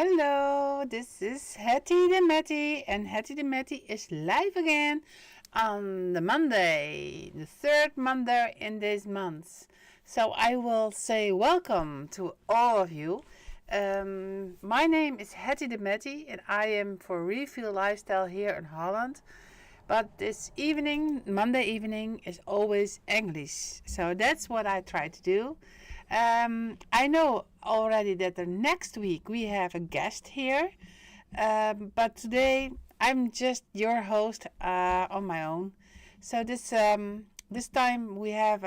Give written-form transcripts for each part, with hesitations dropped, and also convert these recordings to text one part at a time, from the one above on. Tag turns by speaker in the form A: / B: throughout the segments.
A: Hello, this is Hetty the Matty, and Hetty the Matty is live again on the Monday, the third Monday in this month. So I will say welcome to all of you. My name is Hetty the Matty, and I am for Refill Lifestyle here in Holland. But this evening, Monday evening, is always English. So that's what I try to do. I know already that the next week we have a guest here. But today I'm just your host on my own. So this time we have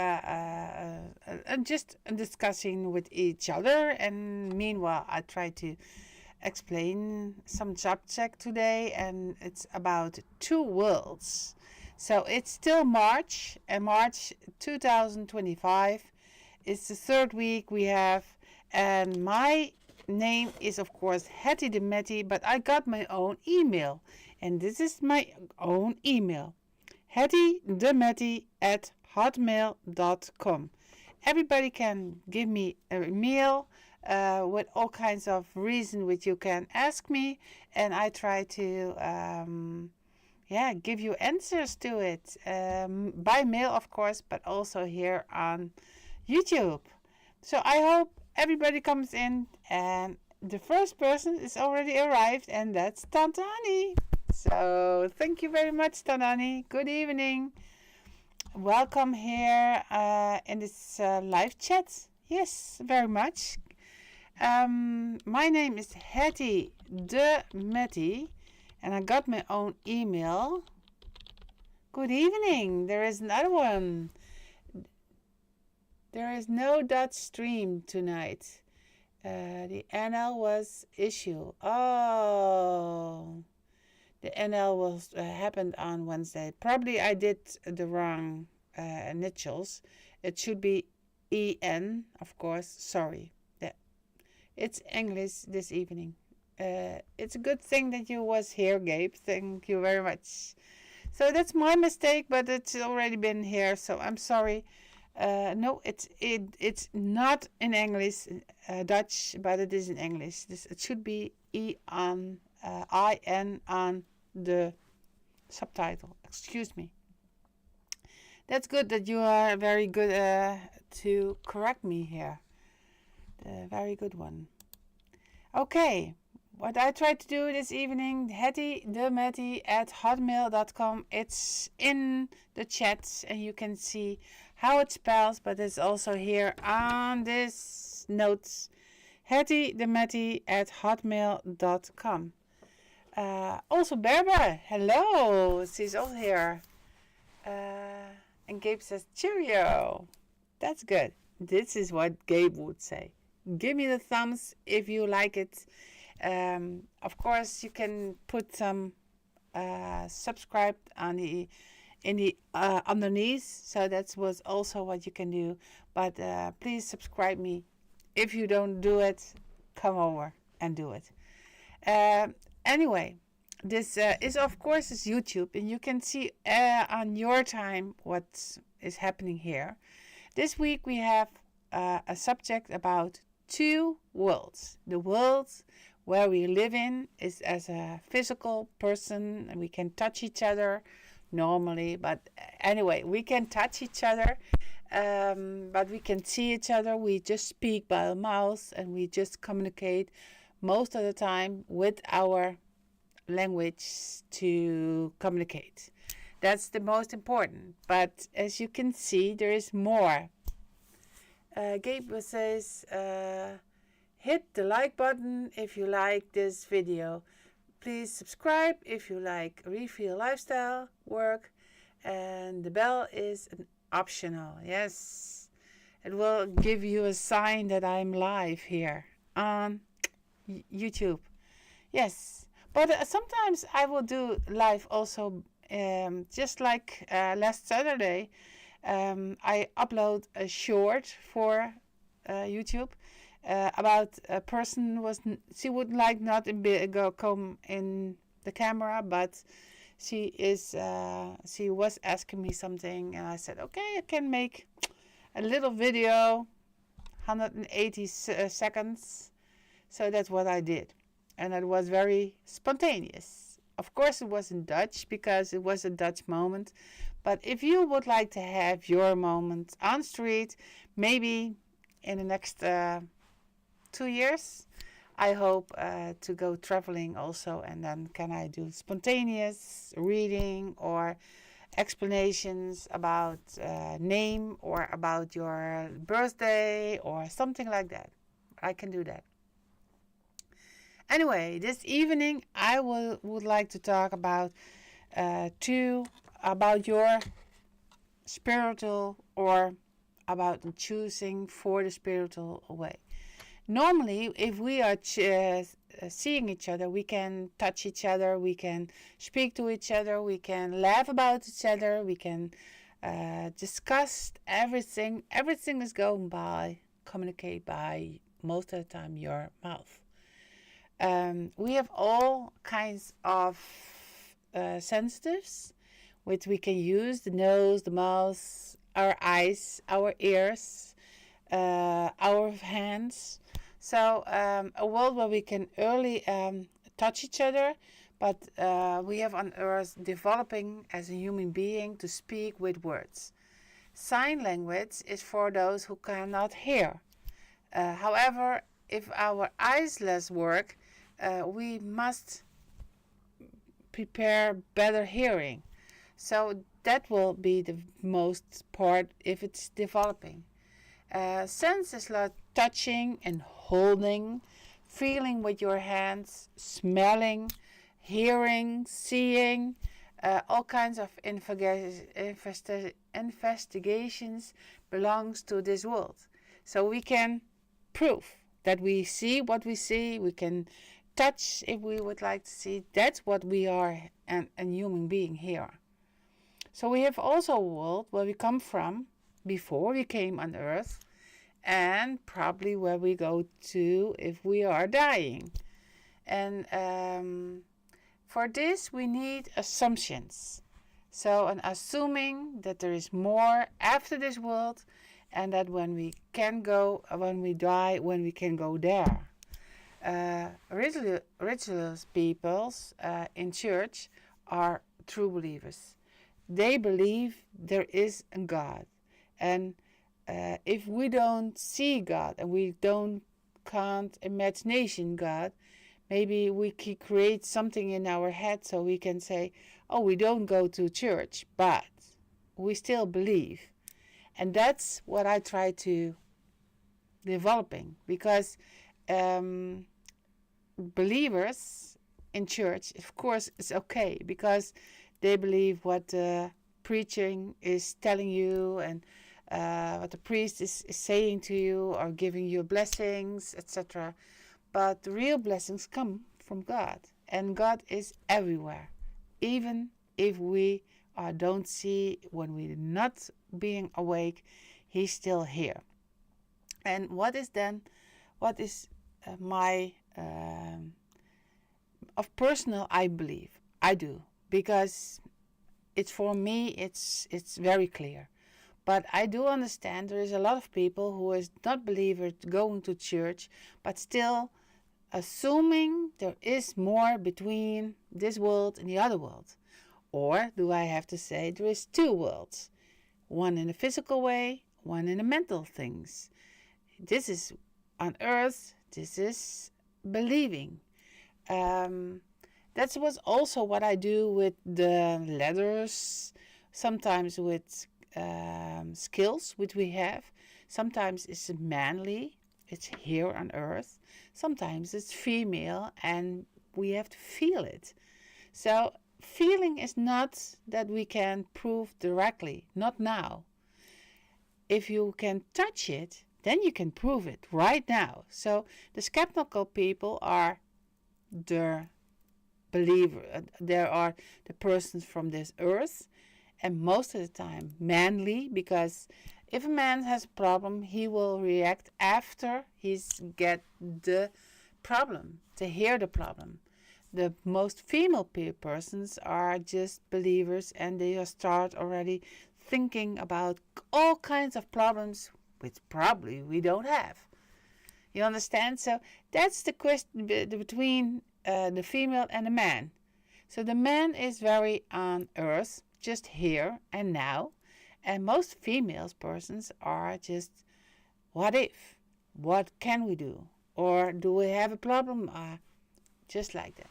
A: just discussing with each other, and meanwhile I try to explain some subject today, and it's about two worlds. So it's still March, and March 2025 is the third week we have, and my name is of course Hetty the Matty, but I got my own email, and this is my own email, hettythematty@hotmail.com. Everybody can give me a mail with all kinds of reason which you can ask me, and I try to give you answers to it by mail, of course, but also here on YouTube. So I hope everybody comes in, and the first person is already arrived, and that's Tantani. So thank you very much, Tantani. Good evening. Welcome here in this live chat. Yes, very much. My name is Hetty the Matty, and I got my own email. Good evening. There is another one. There is no Dutch stream tonight. The NL was issued. Oh, the NL was happened on Wednesday. Probably I did the wrong initials. It should be EN, of course. Sorry. It's English this evening. It's a good thing that you was here, Gabe. Thank you very much. So that's my mistake, but it's already been here, so I'm sorry. No, it's not in English, Dutch, but it is in English. It should be IN on the subtitle. Excuse me. That's good that you are very good to correct me here. Very good one. Okay, what I tried to do this evening, hettythematty@hotmail.com. It's in the chat, and you can see how it spells, but it's also here on this notes, hettythematty@hotmail.com. Also Berber, hello, she's all here. And Gabe says, cheerio. That's good. This is what Gabe would say. Give me the thumbs if you like it. Of course, you can put some subscribe on the underneath. So that was also what you can do. But please subscribe me. If you don't do it, come over and do it. Anyway, this is of course is YouTube, and you can see on your time what is happening here. This week we have a subject about two worlds. The world where we live in is as a physical person, and we can touch each other normally, but anyway, we can touch each other, but we can see each other. We just speak by our mouths, and we just communicate most of the time with our language to communicate. That's the most important. But as you can see, there is more. Gabe says, hit the like button if you like this video. Please subscribe if you like Refill Lifestyle work. And the bell is an optional. Yes, it will give you a sign that I'm live here on YouTube. Yes, but sometimes I will do live also, just like last Saturday. I upload a short for YouTube about a person she would like not come in the camera, but she was asking me something, and I said, okay, I can make a little video, 180 seconds. So that's what I did. and it was very spontaneous. Of course, it was in Dutch because it was a Dutch moment. But if you would like to have your moment on street, maybe in the next 2 years, I hope to go traveling also, and then can I do spontaneous reading or explanations about name or about your birthday or something like that. I can do that. Anyway, this evening I would like to talk about about your spiritual, or about choosing for the spiritual way. Normally, if we are seeing each other, we can touch each other, we can speak to each other, we can laugh about each other, we can discuss everything. Everything is going by, communicate by, most of the time, your mouth. We have all kinds of sensitives which we can use: the nose, the mouth, our eyes, our ears, our hands. So a world where we can early touch each other, but we have on earth developing as a human being to speak with words. Sign language is for those who cannot hear. However, if our eyes less work, we must prepare better hearing. So that will be the most part if it's developing. Sense is like touching and holding, feeling with your hands, smelling, hearing, seeing. All kinds of investigations belongs to this world. So we can prove that we see what we see. We can touch if we would like to see. That's what we are, a human being here. So we have also a world where we come from before we came on earth, and probably where we go to if we are dying. And for this we need assumptions. So an assuming that there is more after this world, and that when we die, when we can go there. Religious peoples in church are true believers. They believe there is a God, and if we don't see God and we can't imagination God, maybe we can create something in our head so we can say, oh, we don't go to church, but we still believe. And that's what I try to developing, because believers in church, of course, it's okay because they believe what the preaching is telling you, and what the priest is saying to you or giving you blessings, etc. But the real blessings come from God, and God is everywhere. Even if we don't see, when we're not being awake, He's still here. And what is my of personal, I believe, I do, because it's for me, it's very clear. But I do understand there is a lot of people who is not believers going to church, but still assuming there is more between this world and the other world. Or do I have to say there is two worlds? One in a physical way, one in the mental things. This is on earth, this is believing. That was also what I do with the letters, sometimes with skills which we have. Sometimes it's manly, it's here on earth. Sometimes it's female, and we have to feel it. So feeling is not that we can prove directly, not now. If you can touch it, then you can prove it right now. So the skeptical people are the believer. There are the persons from this earth, and most of the time manly, because if a man has a problem, he will react after he's get the problem, to hear the problem. The most female persons are just believers, and they start already thinking about all kinds of problems which probably we don't have. You understand? So that's the question between the female and the man. So the man is very on earth, just here and now. And most females persons are just, what if? What can we do? Or do we have a problem? Just like that.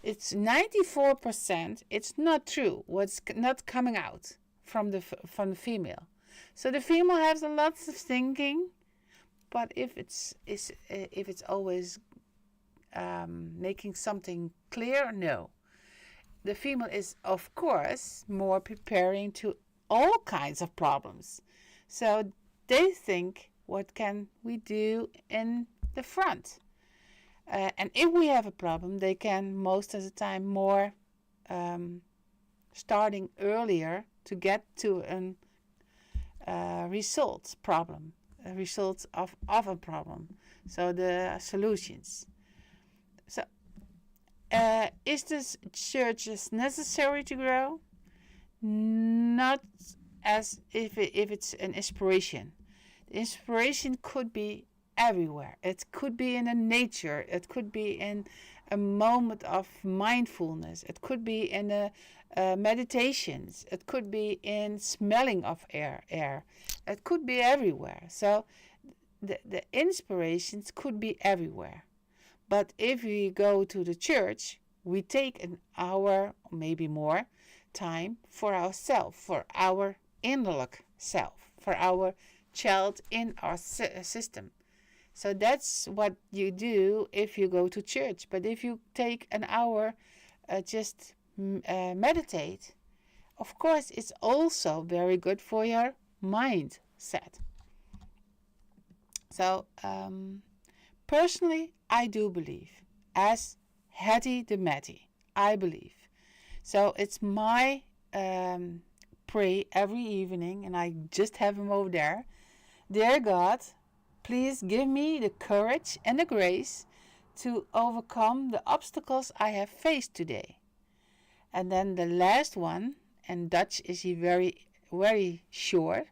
A: It's 94%. It's not true. What's not coming out from the female. So the female has a lot of thinking, but if it's always making something clear, no. The female is, of course, more preparing to all kinds of problems. So they think, what can we do in the front? And if we have a problem, they can most of the time more starting earlier to get to a result problem, a result of a problem. So the solutions. So is this church necessary to grow? Not as if it's an inspiration. The inspiration could be everywhere. It could be in the nature. It could be in a moment of mindfulness. It could be in the meditations. It could be in smelling of air. It could be everywhere. So the inspirations could be everywhere. But if we go to the church, we take an hour, or maybe more, time for ourselves, for our inner self, for our child in our system. So that's what you do if you go to church. But if you take an hour, just meditate, of course, it's also very good for your mindset. So personally, I do believe, as Hattie the Matty, I believe. So it's my pray every evening, and I just have him over there. Dear God, please give me the courage and the grace to overcome the obstacles I have faced today. And then the last one, and Dutch is he very, very short,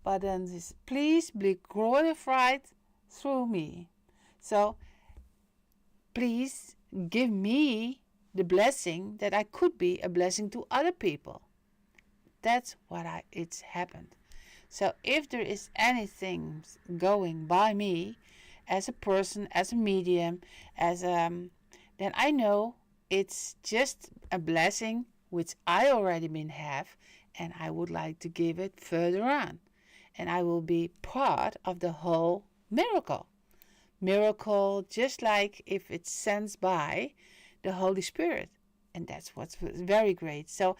A: but then this, please be glorified through me. So please give me the blessing that I could be a blessing to other people. That's what it's happened. So if there is anything going by me as a person, as a medium, then I know it's just a blessing which I already have, and I would like to give it further on. And I will be part of the whole miracle. Miracle, just like if it's sent by the Holy Spirit. And that's what's very great. So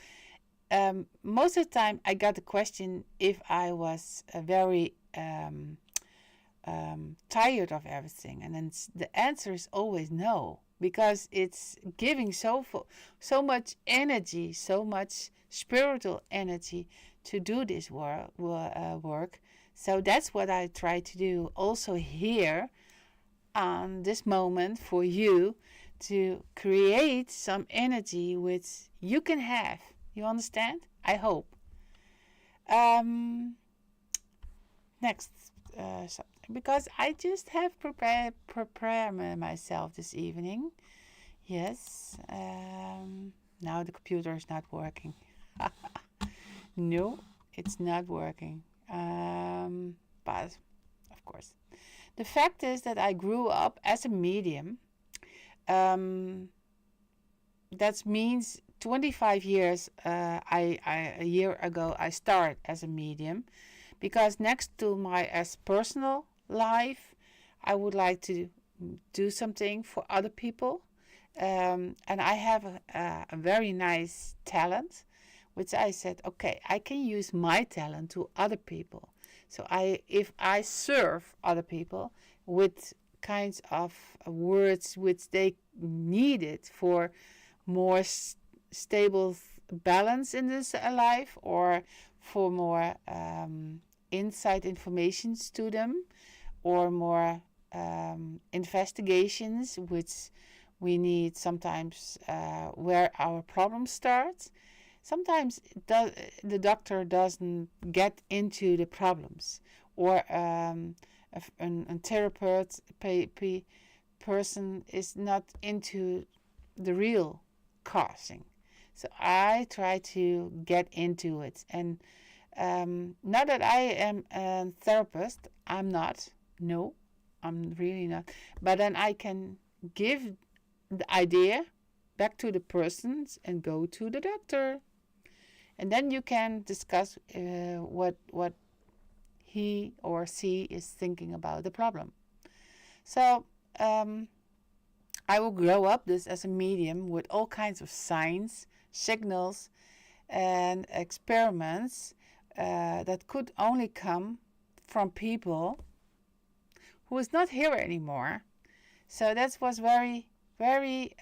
A: most of the time I got the question if I was very tired of everything. And then the answer is always no. Because it's giving so much energy, so much spiritual energy to do this work. So that's what I try to do also here on this moment for you, to create some energy which you can have. You understand? I hope. Next something, because I just have prepared myself this evening. Yes. Now the computer is not working. No, it's not working. But of course, the fact is that I grew up as a medium. That means 25 years. A year ago I started as a medium, because next to my as personal life, I would like to do something for other people. And I have a very nice talent, which I said, okay, I can use my talent to other people. So if I serve other people with kinds of words which they needed for more stable balance in this life, or for more inside informations to them, or more investigations which we need sometimes, where our problems start. Sometimes the doctor doesn't get into the problems, or a therapist person is not into the real causing. So I try to get into it. And not that I am a therapist, I'm not. No, I'm really not. But then I can give the idea back to the persons and go to the doctor. And then you can discuss what he or she is thinking about the problem. So I will grow up this as a medium with all kinds of signs, signals, and experiments that could only come from people who is not here anymore. So that was very, very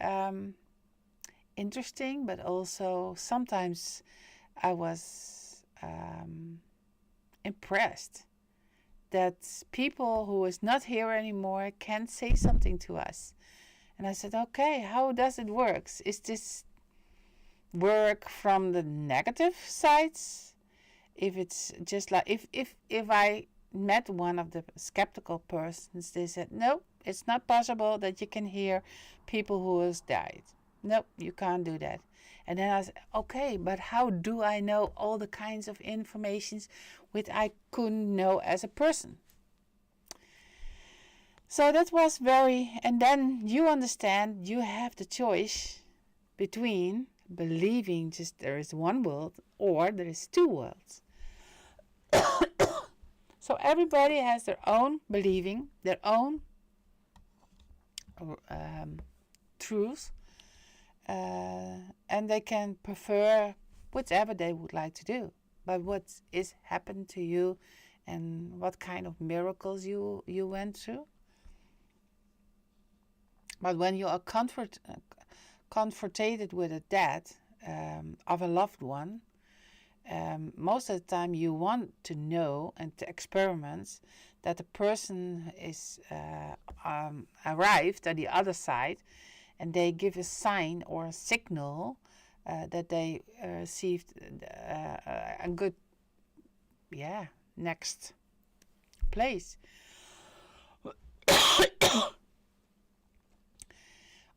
A: interesting, but also sometimes I was impressed that people who is not here anymore can say something to us. And I said, okay, how does it work? Is this work from the negative sides? If it's just like if I met one of the skeptical persons, they said, no, it's not possible that you can hear people who has died. No, you can't do that. And then I said, okay, but how do I know all the kinds of informations which I couldn't know as a person? So that was and then you understand you have the choice between believing just there is one world or there is two worlds. So everybody has their own believing, their own truth, and they can prefer whatever they would like to do. But what is happened to you and what kind of miracles you went through. But when you are confronted with a death of a loved one, most of the time you want to know and to experiment that the person is arrived at the other side, and they give a sign or a signal that they received a good next place.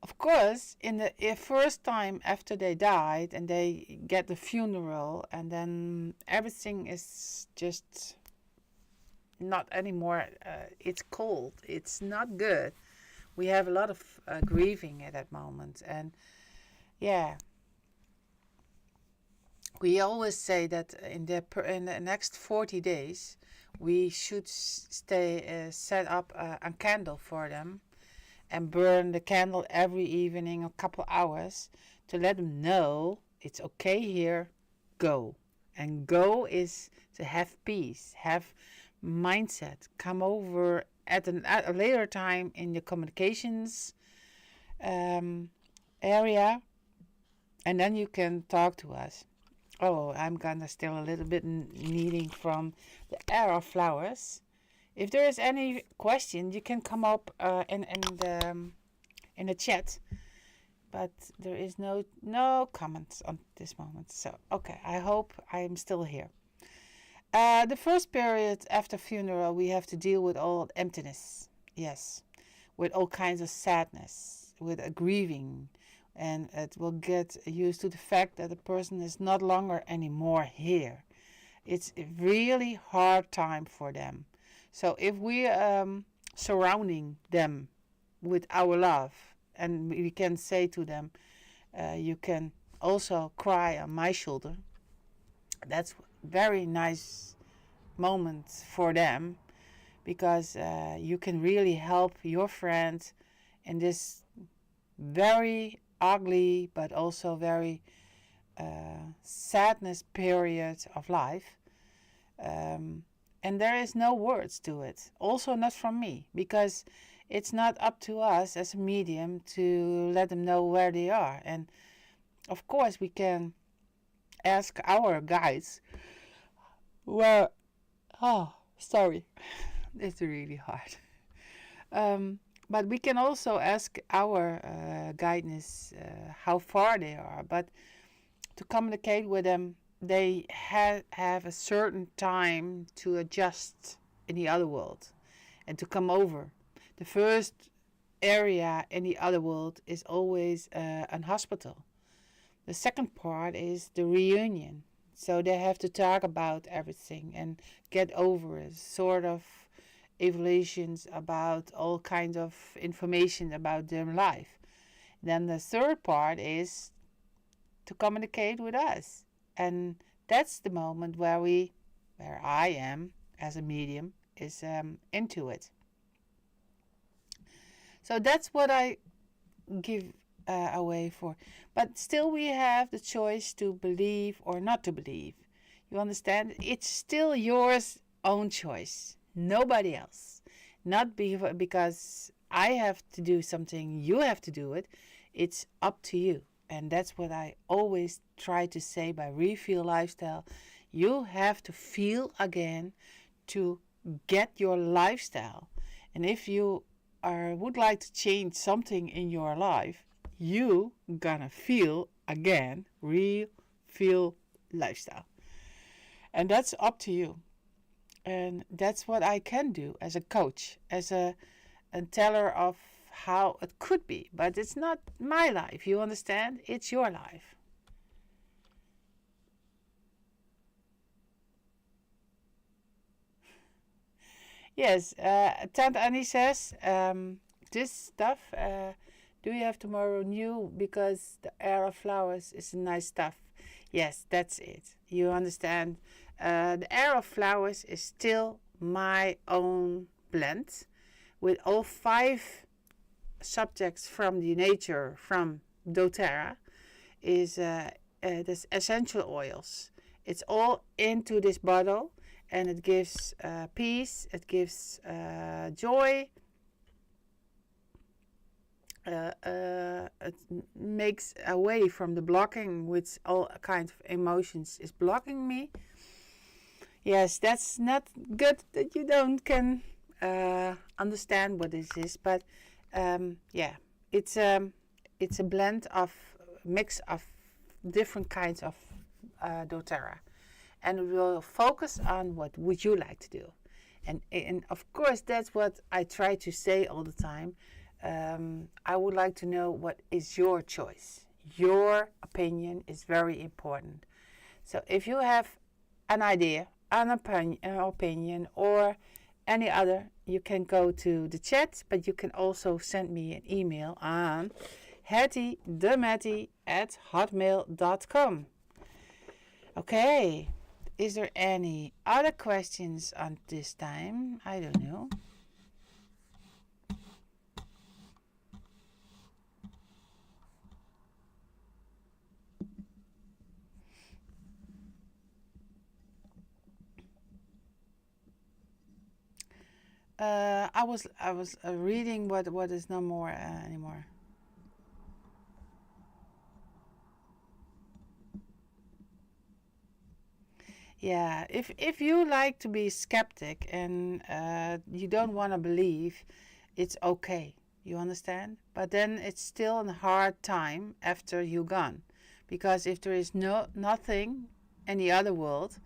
A: Of course, in the first time after they died and they get the funeral, and then everything is just not anymore. It's cold. It's not good. We have a lot of grieving at that moment, and we always say that in the next 40 days we should set up a candle for them and burn the candle every evening a couple hours to let them know it's okay here, go. And go is to have peace, have mindset, come over at a later time in the communications area, and then you can talk to us. Oh, I'm gonna still a little bit needing from the air of flowers. If there is any question, you can come up in the chat, but there is no comments on this moment. So okay, I hope I'm still here. The first period after funeral, we have to deal with all emptiness. Yes, with all kinds of sadness, with a grieving, and it will get used to the fact that the person is not longer anymore here. It's a really hard time for them. So if we surrounding them with our love, and we can say to them, you can also cry on my shoulder. That's very nice moment for them, because you can really help your friend in this very ugly but also very sadness period of life. And there is no words to it, also not from me, because it's not up to us as a medium to let them know where they are. And of course we can ask our guides it's really hard. But we can also ask our guidance how far they are. But to communicate with them, they have a certain time to adjust in the other world. and to come over. The first area in the other world is always an hospital. The second part is the reunion. So they have to talk about everything and get over it, sort of evaluations about all kinds of information about their life. Then the third part is to communicate with us. And that's the moment where I am as a medium, is into it. So that's what I give away for. But still, we have the choice to believe or not to believe. You understand? It's still yours own choice, nobody else. Not because I have to do something, you have to do it. It's up to you. And that's what I always try to say by Refeel Lifestyle. You have to feel again to get your lifestyle. And if you would like to change something in your life, you gonna feel again, feel lifestyle. And that's up to you. And that's what I can do as a coach, as a teller of how it could be. But it's not my life, you understand? It's your life. Yes, Tant Annie says, this stuff, do you have tomorrow new? Because the air of flowers is nice stuff. Yes, that's it. You understand? The air of flowers is still my own blend with all 5 subjects from the nature, from doTERRA, is this essential oils. It's all into this bottle, and it gives peace, it gives joy, it makes away from the blocking, which all kinds of emotions is blocking me. Yes, that's not good that you don't can understand what this is, but yeah, it's a blend of mix of different kinds of doTERRA, and we will focus on what would you like to do, and of course that's what I try to say all the time. I would like to know what is your choice. Your opinion is very important. So if you have an idea, an opinion, or any other, you can go to the chat, but you can also send me an email on hettythematty@hotmail.com. Okay, is there any other questions on this time? I don't know. I was reading what is no more anymore. Yeah, if you like to be skeptic and you don't want to believe, it's okay. You understand? But then it's still a hard time after you gone, because if there is nothing in the other world,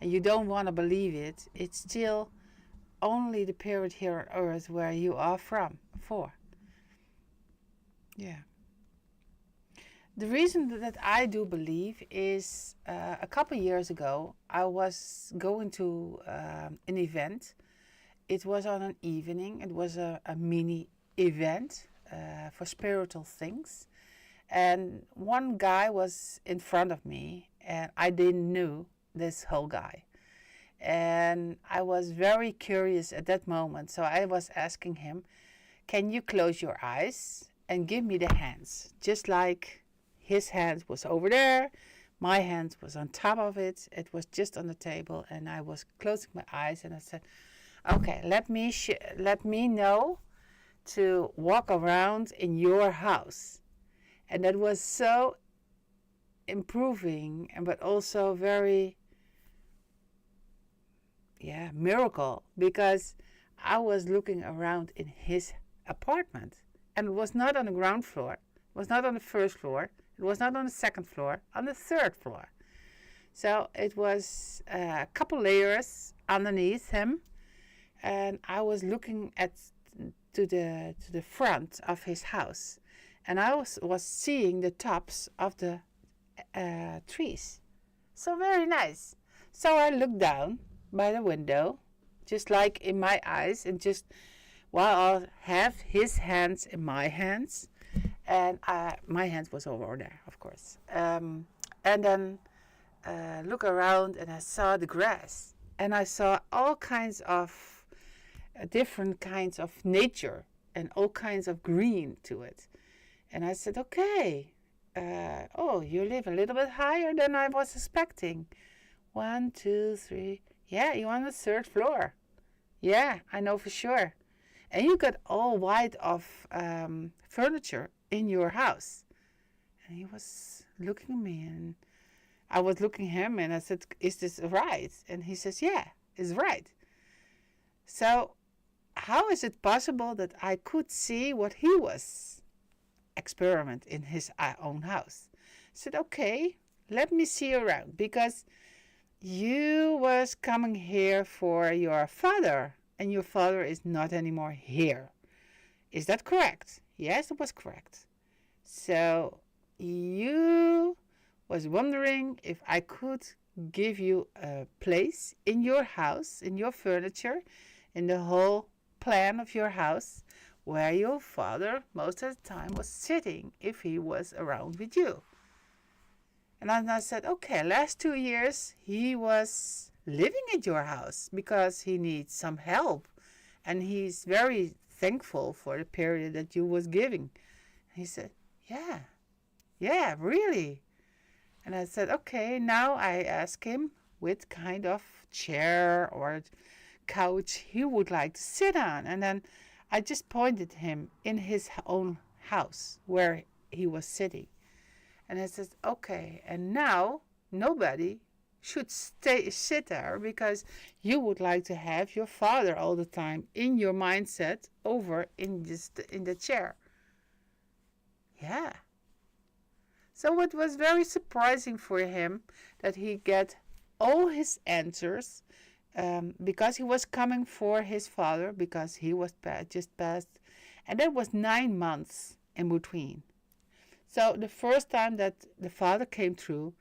A: and you don't want to believe it, it's still only the period here on Earth where you are from for. Yeah. The reason that I do believe is a couple years ago I was going to an event. It was on an evening. It was a mini event for spiritual things, and one guy was in front of me, and I didn't know this whole guy. And I was very curious at that moment, so I was asking him, can you close your eyes and give me the hands? Just like his hand was over there, my hand was on top of it, it was just on the table, and I was closing my eyes, and I said, okay, let me know to walk around in your house. And that was so improving, but also very miracle, because I was looking around in his apartment, and it was not on the ground floor, it was not on the first floor, it was not on the second floor, on the third floor. So it was a couple layers underneath him. and I was looking at to the front of his house, and I was seeing the tops of the trees. So very nice. So I looked down by the window, just like in my eyes, and just while I have his hands in my hands, and my hands was over there, of course. And then look around, and I saw the grass, and I saw all kinds of different kinds of nature and all kinds of green to it. And I said, okay, oh, you live a little bit higher than I was expecting. 1, 2, 3. Yeah, you're on the third floor. Yeah, I know for sure. And you got all white of furniture in your house. And he was looking at me, and I was looking at him, and I said, is this right? And he says, yeah, it's right. So how is it possible that I could see what he was experiment in his own house? I said, okay, let me see around, because you was coming here for your father, and your father is not anymore here. Is that correct? Yes, it was correct. So you was wondering if I could give you a place in your house, in your furniture, in the whole plan of your house, where your father most of the time was sitting if he was around with you. And then I said, okay, last 2 years he was living at your house because he needs some help, and he's very thankful for the period that you was giving. He said, yeah, really. And I said, okay, now I ask him what kind of chair or couch he would like to sit on. And then I just pointed him in his own house where he was sitting. And I said, okay, and now nobody should sit there, because you would like to have your father all the time in your mindset over in the chair. Yeah. So it was very surprising for him that he get all his answers, because he was coming for his father, because he was just passed, and that was 9 months in between. So the first time that the father came through,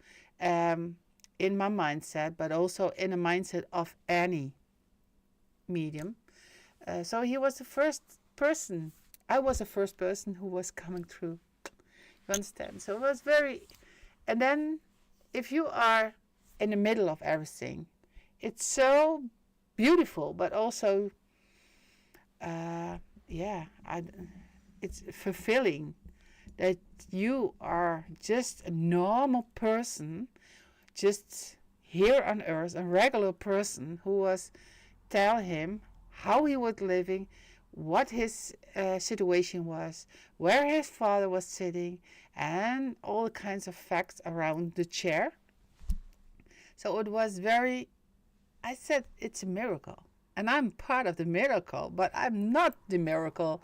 A: in my mindset, but also in a mindset of any medium. So he was the first person. I was the first person who was coming through. You understand? So it was very. And then, if you are in the middle of everything, it's so beautiful, but also, it's fulfilling that you are just a normal person, just here on earth, a regular person who was tell him how he was living, what his situation was, where his father was sitting, and all kinds of facts around the chair. So it was very, I said, it's a miracle. And I'm part of the miracle, but I'm not the miracle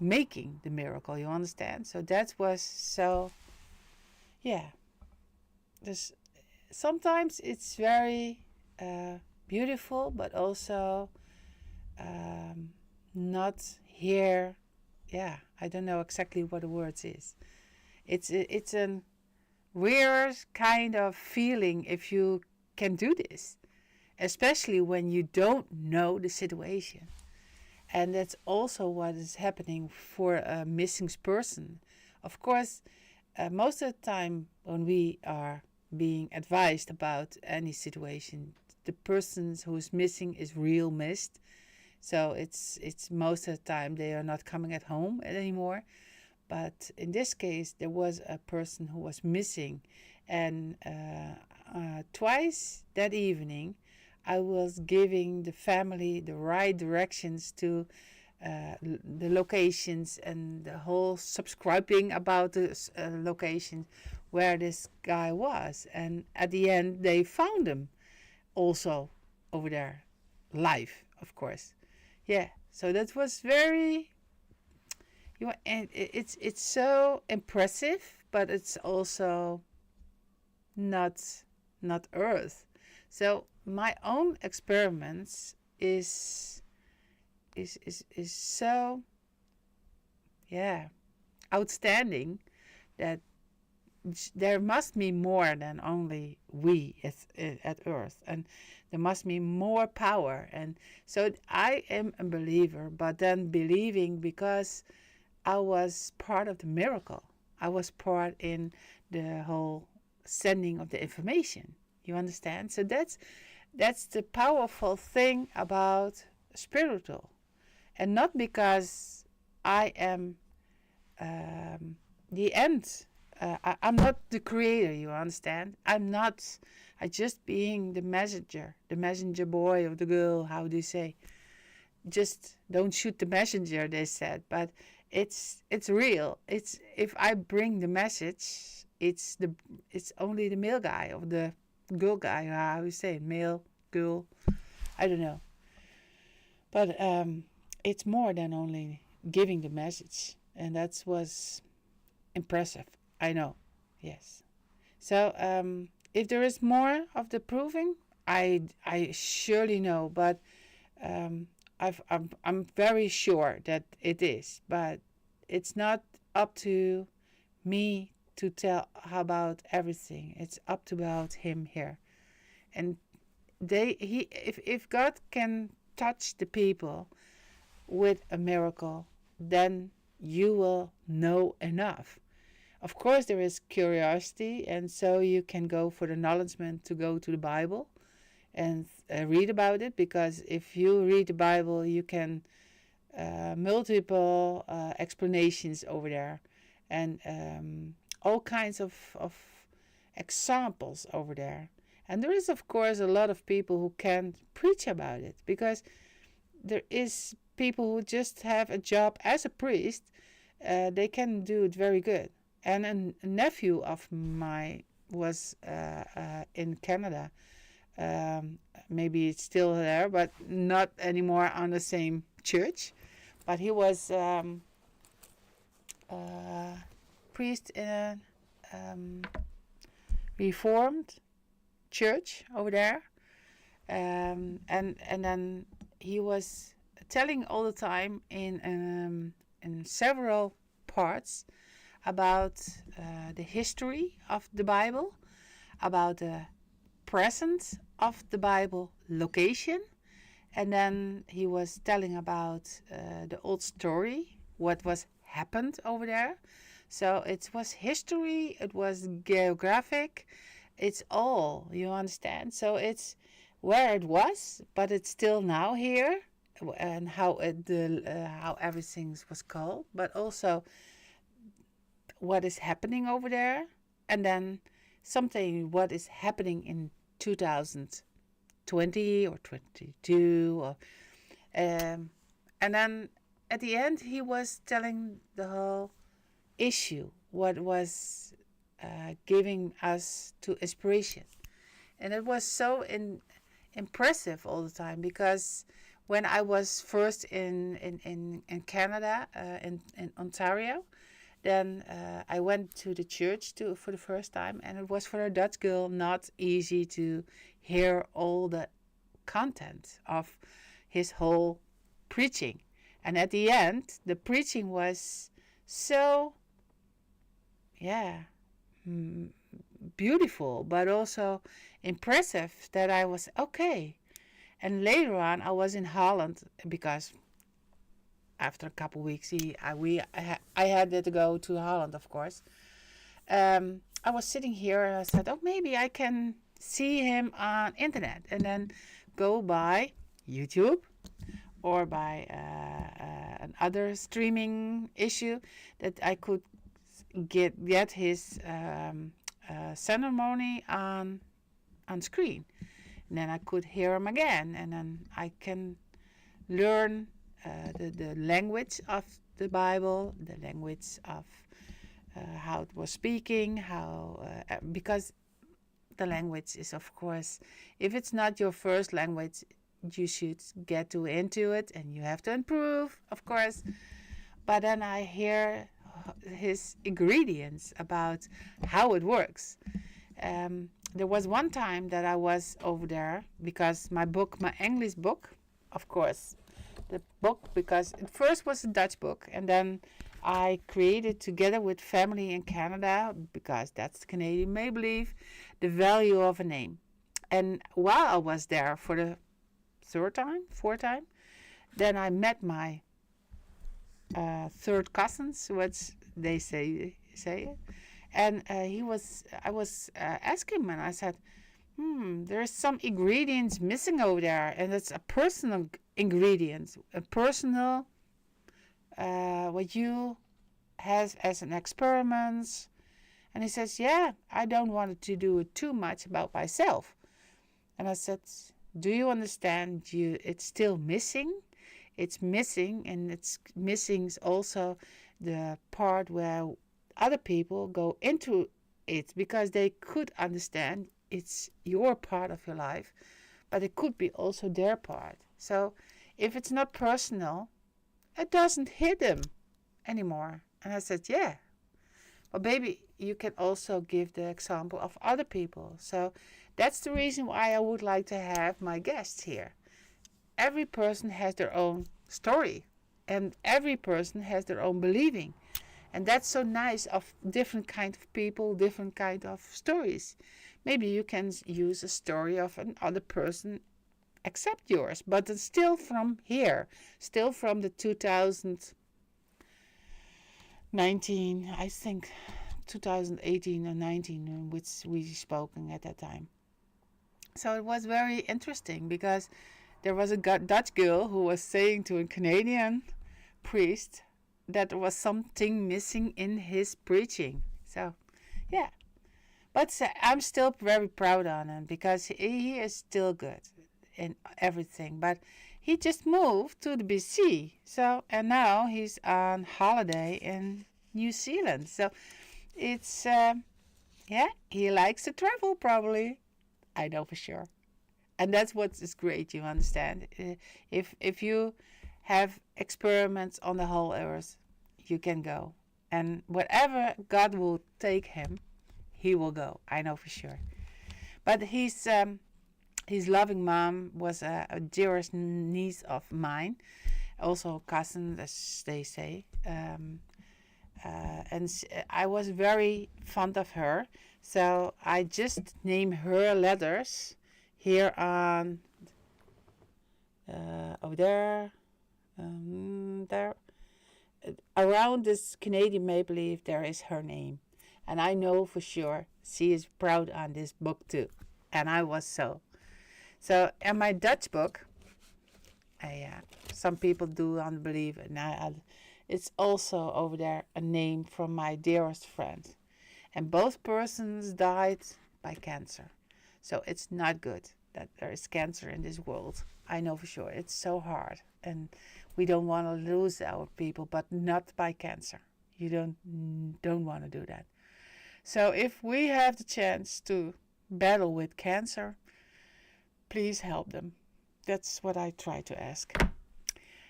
A: making the miracle, you understand? So that was so, yeah. Sometimes it's very beautiful, but also not here. Yeah, I don't know exactly what the words is. It's a weird kind of feeling if you can do this, especially when you don't know the situation. And that's also what is happening for a missing person. Of course, most of the time when we are being advised about any situation, the person who's missing is real missed. So it's most of the time they are not coming at home anymore. But in this case, there was a person who was missing. And twice that evening, I was giving the family the right directions to the locations and the whole subscribing about the location where this guy was. And at the end, they found him also over there, live, of course. Yeah, so that was very, and it's so impressive, but it's also not Earth. So my own experiments is is so, yeah, outstanding, that there must be more than only we at Earth, and there must be more power. And so I am a believer, but then believing because I was part of the miracle. I was part in the whole sending of the information. You understand? So that's the powerful thing about spiritual, and not because I am the end. I'm not the creator. You understand? I'm not. I just being the messenger boy or the girl. How do you say? Just don't shoot the messenger, they said, but it's real. It's if I bring the message, it's only the male guy or the girl guy, how you say it, male, girl, I don't know, but it's more than only giving the message, and that was impressive, I know. Yes. So if there is more of the proving, I surely know, but um, I'm very sure that it is, but it's not up to me to tell about everything. It's up to about him here, and if God can touch the people with a miracle, then you will know enough. Of course, there is curiosity, and so you can go for the acknowledgement to go to the Bible and read about it, because if you read the Bible, you can multiple explanations over there, and all kinds of examples over there. And there is, of course, a lot of people who can preach about it, because there is people who just have a job as a priest. They can do it very good. And a nephew of mine was in Canada. Maybe it's still there, but not anymore on the same church. But he was priest in a Reformed church over there, and then he was telling all the time in several parts about the history of the Bible, about the present of the Bible location, and then he was telling about the old story, what was happened over there. So it was history, it was geographic, it's all, you understand? So it's where it was, but it's still now here, and how how everything was called, but also what is happening over there, and then something what is happening in 2020 or 22, or and then at the end he was telling the whole issue, what was giving us to inspiration, and it was so impressive all the time, because when I was first in Canada, in Ontario, then I went to the church for the first time, and it was for a Dutch girl not easy to hear all the content of his whole preaching. And at the end, the preaching was so, yeah, beautiful, but also impressive, that I was okay. And later on, I was in Holland, because after a couple of weeks, I had to go to Holland, of course. I was sitting here and I said, oh, maybe I can see him on internet, and then go by YouTube or by another streaming issue that I could get his ceremony on screen. And then I could hear him again, and then I can learn the language of the Bible, the language of how it was speaking, because the language is, of course, if it's not your first language, you should get into it, and you have to improve, of course. But then I hear his ingredients about how it works. There was one time that I was over there, because my English book, of course, the book, because it first was a Dutch book, and then I created together with family in Canada, because that's Canadian Maple Leaf, The Value of a Name. And while I was there for the fourth time, then I met my third cousins, what they say it. And I was asking him, and I said, there's some ingredients missing over there, and it's a personal ingredient, a personal, what you has as an experiment. And he says, yeah, I don't want to do it too much about myself. And I said, do you understand? It's still missing. It's missing, and it's missing also the part where other people go into it, because they could understand it's your part of your life, but it could be also their part. So if it's not personal, it doesn't hit them anymore. And I said, yeah, but baby, you can also give the example of other people. So that's the reason why I would like to have my guests here. Every person has their own story, and every person has their own believing. And that's so nice of different kind of people, different kind of stories. Maybe you can use a story of another person except yours, but it's still from here, still from the 2019, I think 2018 or 19, in which we spoken at that time. So it was very interesting, because there was a Dutch girl who was saying to a Canadian priest that there was something missing in his preaching. So, yeah. But I'm still very proud on him, because he is still good in everything. But he just moved to the BC. So, and now he's on holiday in New Zealand. So, it's, he likes to travel probably. I know for sure. And that's what is great, you understand. If you have experiments on the whole earth, you can go. And whatever God will take him, he will go. I know for sure. But his loving mom was a dearest niece of mine, also a cousin, as they say. And I was very fond of her. So I just named her letters here on over there, there, around this Canadian Maple Leaf, there is her name, and I know for sure she is proud on this book too, and I was so. So in my Dutch book, some people do unbelieve, and it's also over there a name from my dearest friend, and both persons died by cancer. So it's not good that there is cancer in this world. I know for sure. It's so hard. And we don't want to lose our people, but not by cancer. You don't want to do that. So if we have the chance to battle with cancer, please help them. That's what I try to ask.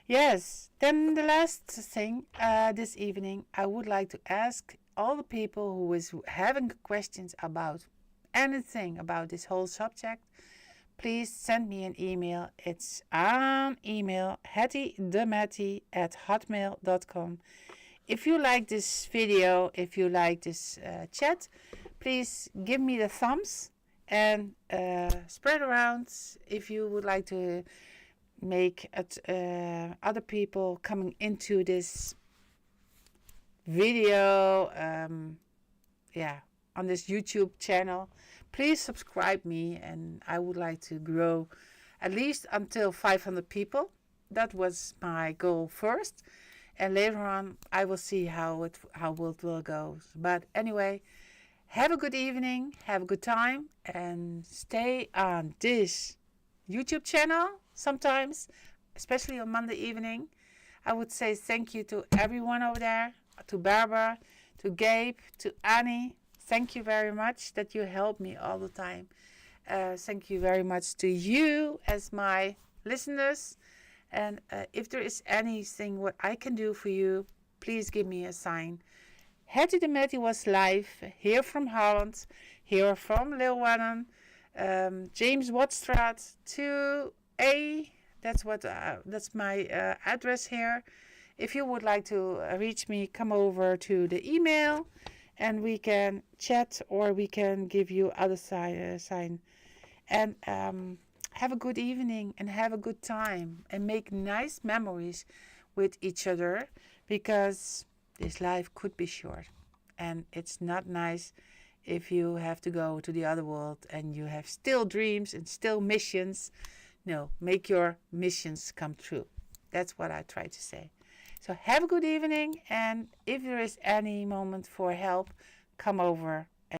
A: Yes, then the last thing this evening, I would like to ask all the people who is having questions about anything about this whole subject, please send me an email. It's on email hettydematty@hotmail.com. If you like this video, if you like this chat, please give me the thumbs and spread around. If you would like to make other people coming into this video, on this YouTube channel, please subscribe me, and I would like to grow at least until 500 people. That was my goal first, and later on I will see how it will go. But anyway, have a good evening, have a good time, and stay on this YouTube channel sometimes, especially on Monday evening. I would say thank you to everyone over there, to Barbara, to Gabe, to Annie. Thank you very much that you help me all the time. Thank you very much to you as my listeners. And if there is anything what I can do for you, please give me a sign. Hetty Dematty was live here from Holland, here from Leeuwarden, James Wattstraat 2A. That's my address here. If you would like to reach me, come over to the email, and we can chat, or we can give you other sign. And have a good evening, and have a good time, and make nice memories with each other, because this life could be short, and it's not nice if you have to go to the other world and you have still dreams and still missions. No, make your missions come true. That's what I try to say. So have a good evening, and if there is any moment for help, come over